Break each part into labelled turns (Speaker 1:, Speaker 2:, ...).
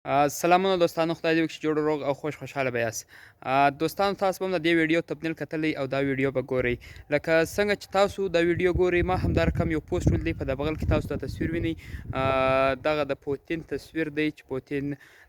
Speaker 1: سلامونه دوستانو، خدای دې وکړي چې جوړ روغ او خوشحاله به یاست. دوستانو تاسو به هم د دې ویډیو تبدیل کتلی او دا ویډیو به ګورئ. لکه څنګه چې تاسو دا ویډیو ګورئ، ما هم دا رقم یو پوسټ ولیدلی، په د بغل کې تاسو دا تصویر وینئ. دغه د پوتین تصویر دی چې پوتین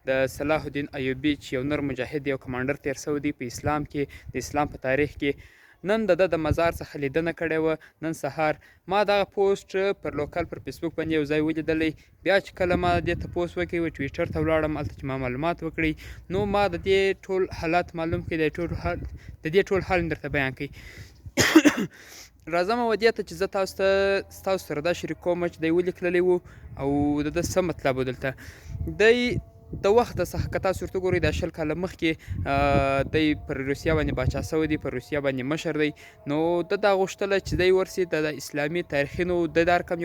Speaker 1: د صلاح الدین ایوبي چې یو نر مجاهد دی او کمانډر تیر شوی دی په اسلام کې، د اسلام په تاریخ کې. نن د د مزار څخه لیدنه کړې وه. نن سهار ما دغه پوسټ پر لوکل پر فیسبوک باندې یو ځای ولیدلی. بیا چې کله ما دې ته پوسټ وکړی، ټویټر ته ولاړم، هلته چې ما معلومات وکړئ، نو ما د دې ټول حالات معلوم کړي، د دې ټول حال درته بیان کړي. راځم ودې ته چې زه ستاسو سره دا شریکوم چې دی ولې تللی و او د ده څه مطلب و. دلته دی د وخت څخه که تاسو ورته ګورئ، دا 20 کاله مخکې دی پر روسیه باندې پاچا شوی دی، پر روسیه باندې مشر دی. نو ده دا غوښتله چې دی ورسي د اسلامي تاریخونو د دا رقم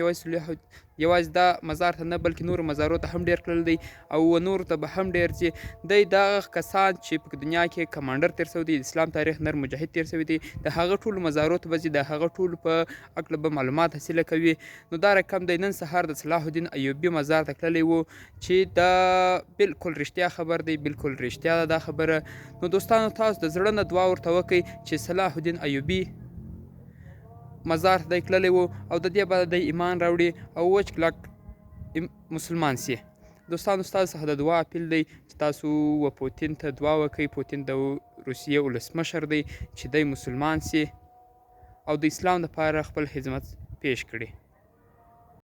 Speaker 1: یوازې دا مزار ته نه بلکې نورو مزارو ته هم ډېر تللی دی او نورو ته به هم ډېر ځي. دی دغه کسان چې په دنیا کې کمانډر تیر شوی دی، د اسلام تاریخ نر مجاهد تیر شوی دی، د هغه ټولو مزارو ته به ځي، د هغه ټولو په هکله به معلومات حاصله کوي. نو دا رقم دی نن سهار د صلاح الدین ایوبي مزار ته تللی و چې دا بالکل رښتیا خبر دی، بالکل رښتیا ده دا خبره. نو دوستانو تاسو د زړه نه دعا ورته وکړئ چې صلاح الدین ایوبي مزار ته دی تللی و او د دې بعد دی ایمان راوړي او وچ کلک مسلمان سي. دوستانو ستاسو څخه د دعا اپیل دی چې تاسو و پوتین ته دعا وکړئ. پوتین د روسیې ولسمشر دی چې دی مسلمان سي او د اسلام لپاره خپل خدمت پیش کړي.